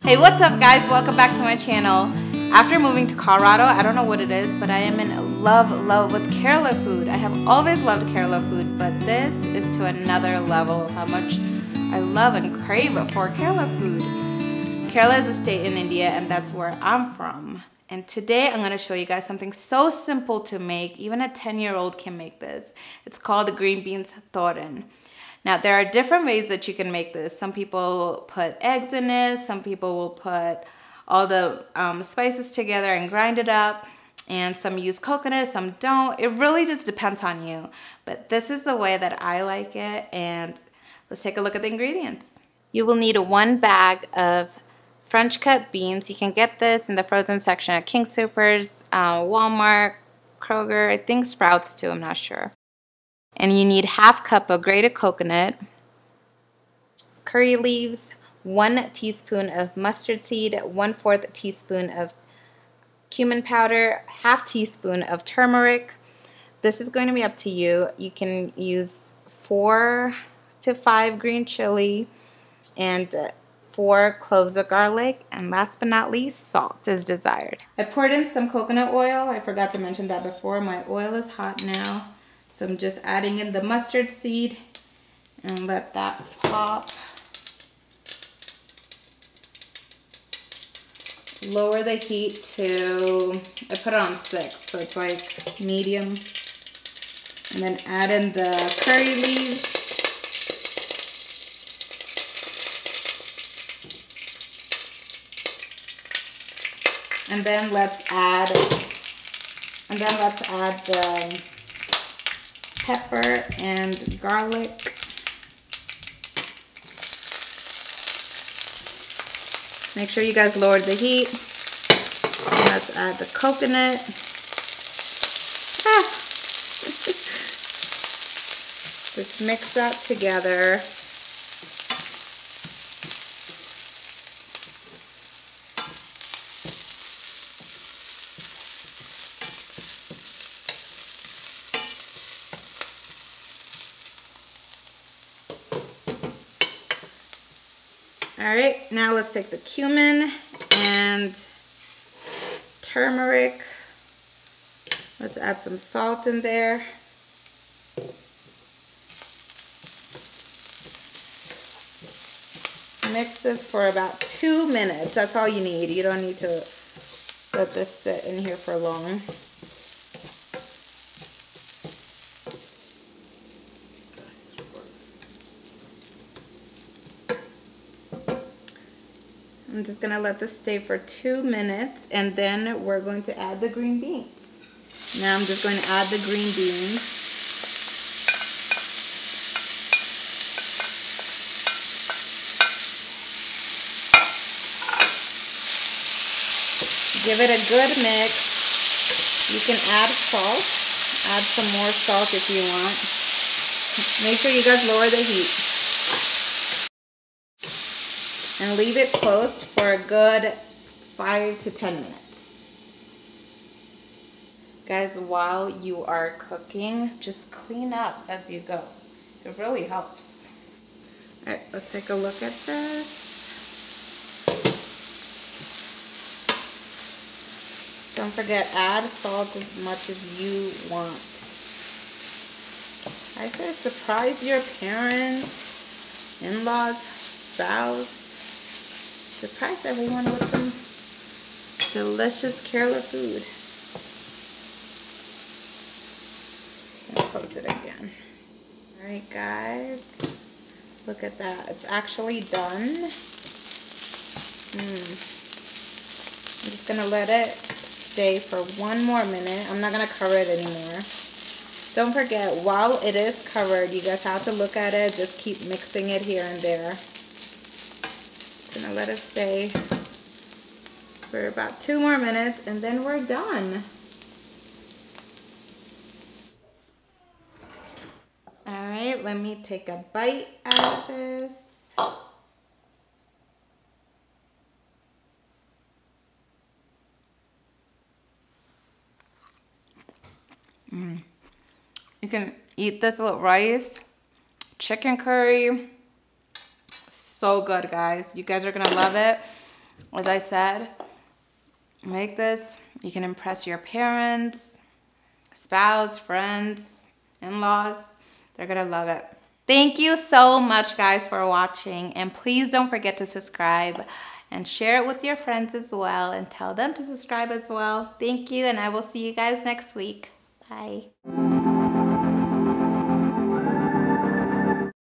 Hey, what's up guys? Welcome back to my channel. After moving to Colorado, I don't know what it is, but I am in love with Kerala food. I have always loved Kerala food, but this is to another level of how much I love and crave for Kerala food. Kerala is a state in India, and that's where I'm from. And today I'm going to show you guys something so simple to make. Even a 10-year-old can make this. It's called the green beans thoran. Now, there are different ways that you can make this. Some people put eggs in it. Some people will put all the spices together and grind it up. And some use coconut, some don't. It really just depends on you. But this is the way that I like it. And let's take a look at the ingredients. You will need 1 bag of French cut beans. You can get this in the frozen section at King Soopers, Walmart, Kroger, I think Sprouts too, I'm not sure. And you need 1/2 cup of grated coconut, curry leaves, 1 teaspoon of mustard seed, 1/4 teaspoon of cumin powder, 1/2 teaspoon of turmeric. This is going to be up to you. You can use 4 to 5 green chili and 4 cloves of garlic, and last but not least, salt is desired. I poured in some coconut oil. I forgot to mention that before. My oil is hot now. So I'm just adding in the mustard seed and let that pop. Lower the heat to, I put it on 6, so it's like medium. And then add in the curry leaves. And then let's add the pepper and garlic. Make sure you guys lower the heat. Let's add the coconut. Just mix that together. Alright, now let's take the cumin and turmeric. Let's add some salt in there. Mix this for about 2 minutes. That's all you need. You don't need to let this sit in here for long. I'm just going to let this stay for 2 minutes, and then we're going to add the green beans. Now I'm just going to add the green beans. Give it a good mix. You can add salt. Add some more salt if you want. Make sure you guys lower the heat. And leave it closed for a good 5 to 10 minutes. Guys, while you are cooking, just clean up as you go. It really helps. Alright, let's take a look at this. Don't forget, add salt as much as you want. I say surprise your parents, in-laws, spouse. Surprise everyone with some delicious Kerala food. I'll close it again. Alright guys, look at that. It's actually done. I'm just going to let it stay for 1 more minute. I'm not going to cover it anymore. Don't forget, while it is covered, you guys have to look at it. Just keep mixing it here and there. Gonna let it stay for about 2 more minutes, and then we're done. All right, let me take a bite out of this. You can eat this with rice, chicken curry. So good, guys. You guys are gonna love it. As I said, make this. You can impress your parents, spouse, friends, in-laws. They're gonna love it. Thank you so much, guys, for watching. And please don't forget to subscribe and share it with your friends as well and tell them to subscribe as well. Thank you, and I will see you guys next week. Bye.